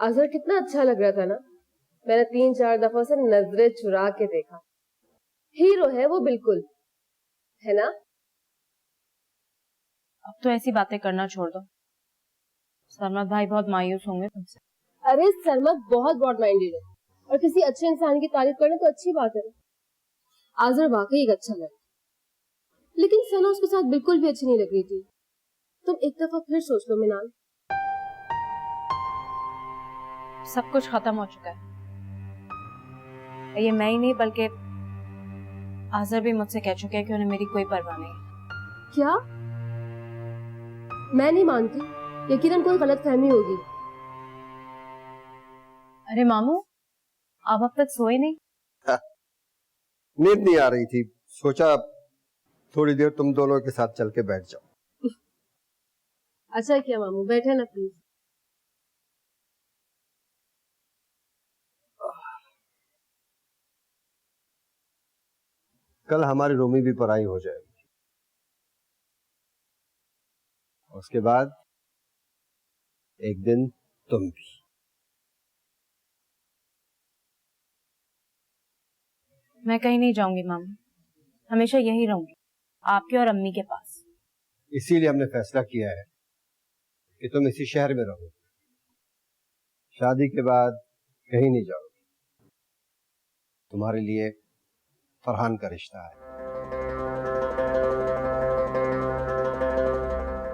अजहर कितना अच्छा लग रहा था ना। मैंने 3-4 दफा से नजरें चुरा के देखा। हीरो है वो, बिल्कुल है ना। अब तो ऐसी बातें करना छोड़ दो, सरमद भाई बहुत मायूस होंगे तुमसे। अरे सरमद बहुत ब्रॉड माइंडेड है, और किसी अच्छे इंसान की तारीफ करना तो अच्छी बात है। अजहर वाकई एक अच्छा लड़का, लेकिन सना उसके साथ बिल्कुल भी अच्छी नहीं लग रही थी। तुम एक दफा फिर सोच लो मिनाल। सब कुछ खत्म हो चुका है। ये मैं ही नहीं बल्कि अजहर भी मुझसे कह चुके हैं कि उन्हें मेरी कोई परवाह नहीं है। क्या? मैं नहीं मानती, यकीनन कोई गलतफहमी होगी। अरे मामू, आप अब तक सोए नहीं? नींद नहीं आ रही थी, सोचा थोड़ी देर तुम दोनों के साथ चल के बैठ जाओ। अच्छा किया मामू, बैठे ना प्लीज। कल हमारी रूमी भी पराई हो जाएगी, उसके बाद एक दिन तुम भी। मैं कहीं नहीं जाऊंगी मामू, हमेशा यही रहूंगी आपके और अम्मी के पास। इसीलिए हमने फैसला किया है कि तुम इसी शहर में रहो, शादी के बाद कहीं नहीं जाओगे। तुम्हारे लिए फरहान का रिश्ता है।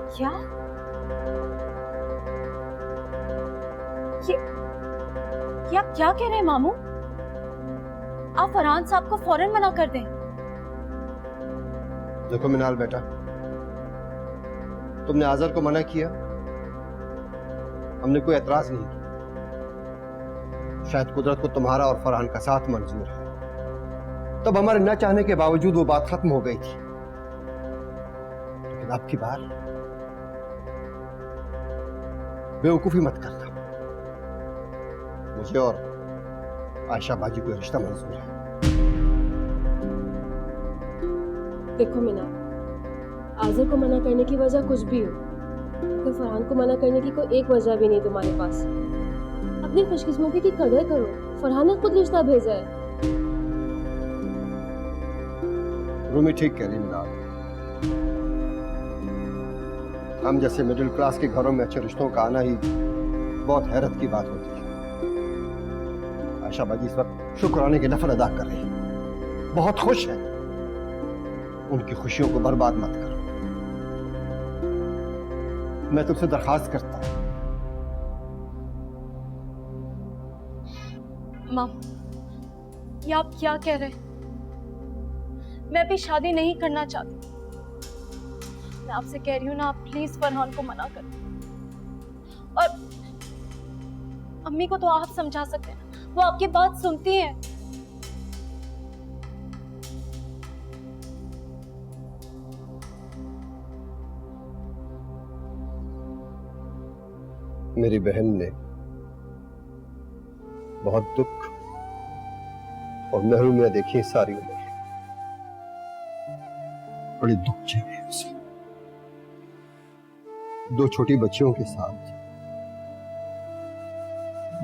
क्या? ये आप क्या कह रहे हैं मामू? आप फरहान साहब को फौरन मना कर दें। देखो मिनाल बेटा, तुमने आजर को मना किया, हमने कोई एतराज नहीं किया। शायद कुदरत को तुम्हारा और फरहान का साथ मंजूर है, तब हमारे न चाहने के बावजूद वो बात खत्म हो गई थी। लेकिन अब की बार बेवकूफी मत करना। मुझे और आयशा बाजी को रिश्ता मंजूर है। देखो मिनाल, आजर को मना करने की वजह कुछ भी हो, तो फरहान को मना करने की कोई एक वजह भी नहीं तुम्हारे पास। अपनी खुशकिस्मती की कदर करो, फरहान ने खुद रिश्ता भेजा है। रूमी ठीक कह रही मिनाल, हम जैसे मिडिल क्लास के घरों में अच्छे रिश्तों का आना ही बहुत हैरत की बात होती है। आयशा बाजी इस वक्त शुक्राने की नफल अदा कर रही है, बहुत खुश है। उनकी खुशियों को बर्बाद मत करो। मैं तुमसे दरखास्त करता हूं। माम, ये आप क्या कह रहे हैं? मैं भी शादी नहीं करना चाहती। मैं आपसे कह रही हूँ ना, आप प्लीज फरहान को मना कर। और अम्मी को तो आप समझा सकते हैं, वो आपकी बात सुनती हैं। मेरी बहन ने बहुत दुख और महरूमियां देखी सारी उम्र, बड़े दुख झेले उसे। 2 छोटी बच्चियों के साथ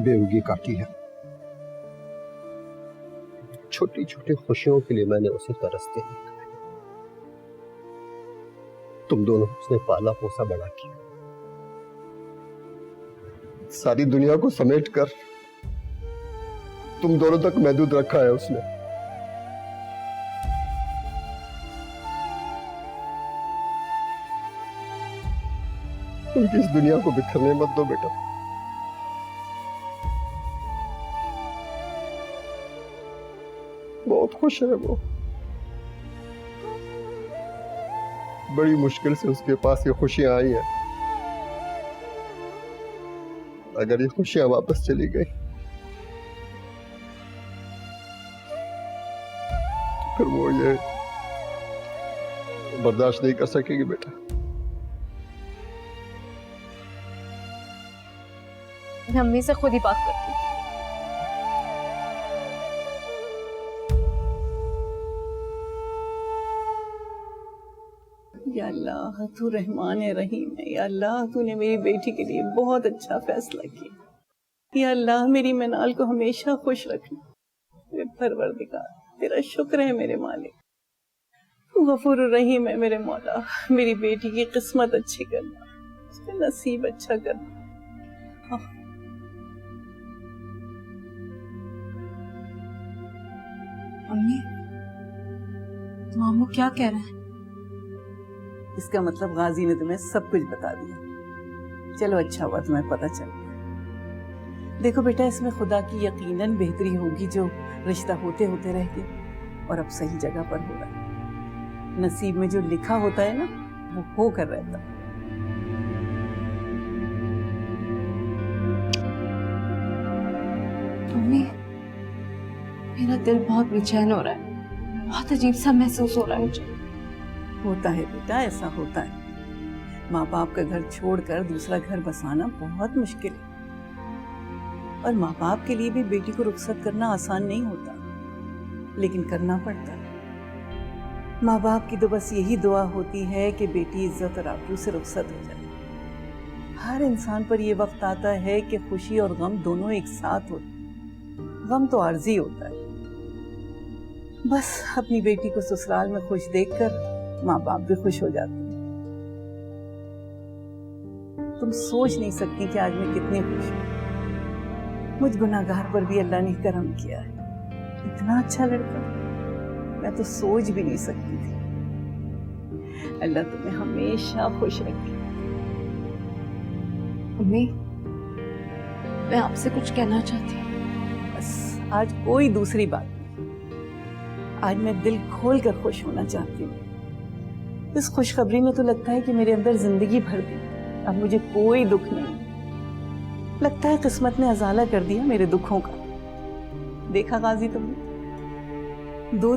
बेवगी काटी है। छोटी छोटी खुशियों के लिए मैंने उसे तरसते देखा है। तुम दोनों उसने पाला पोसा बड़ा किया, सारी दुनिया को समेट कर तुम दोनों तक महदूद रखा है उसने। उनकी इस दुनिया को बिखरने मत दो बेटा। बहुत खुश है वो, बड़ी मुश्किल से उसके पास ये खुशियां आई हैं। अगर ये खुशियां वापस चली गई फिर वो ये बर्दाश्त नहीं कर सकेगी बेटा। मैं अम्मी से खुद ही बात करती हूँ। या अल्लाह, तू रहमान रहीम है। या अल्लाह, तूने मेरी बेटी के लिए बहुत अच्छा फैसला किया। या अल्लाह मेरी मनाल को हमेशा खुश रखना। मेरे परवरदिगार तेरा शुक्र है मेरे मालिक, तू गफूर रहीम है मेरे मौला। मेरी बेटी की किस्मत अच्छी करना, उसका नसीब अच्छा करना। अम्मी, मामू क्या कह रहे हैं? इसका मतलब गाजी ने तुम्हें सब कुछ बता दिया। चलो अच्छा हुआ तुम्हें पता चल गया। देखो बेटा, इसमें खुदा की यकीनन बेहतरी होगी जो रिश्ता होते होते रह गया और अब सही जगह पर हो रहा है। नसीब में जो लिखा होता है ना, वो होकर रहता है। अम्मी, मेरा दिल बहुत बेचैन हो रहा है, बहुत अजीब सा महसूस हो रहा है मुझे। होता है बेटा, ऐसा होता है। माँ बाप का घर छोड़कर दूसरा घर बसाना बहुत मुश्किल है, और माँ बाप के लिए भी बेटी को रुखसत करना आसान नहीं होता, लेकिन करना पड़ता है। माँ बाप की तो बस यही दुआ होती है कि बेटी इज्जत और आबरू से रुखसत हो जाए। हर इंसान पर यह वक्त आता है कि खुशी और गम दोनों एक साथ होते। गम तो आर्जी होता है। बस अपनी बेटी को ससुराल में खुश देखकर माँ बाप भी खुश हो जाते हैं। तुम सोच नहीं सकती कि आज मैं कितनी खुश हूँ। मुझ गुनाहगार पर भी अल्लाह ने करम किया है। इतना अच्छा लड़का मैं तो सोच भी नहीं सकती थी। अल्लाह तुम्हें हमेशा खुश रखे। अम्मी, मैं आपसे कुछ कहना चाहती हूँ। बस आज कोई दूसरी बात नहीं, आज मैं दिल खोल कर खुश होना चाहती हूँ। इस खुशखबरी ने तो लगता है कि मेरे अंदर जिंदगी भर दी। अब मुझे कोई दुख नहीं। लगता है किस्मत ने अजाला कर दिया मेरे दुखों का। देखा गाजी तुमने,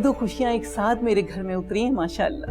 दो खुशियां एक साथ मेरे घर में उतरी हैं माशाअल्लाह।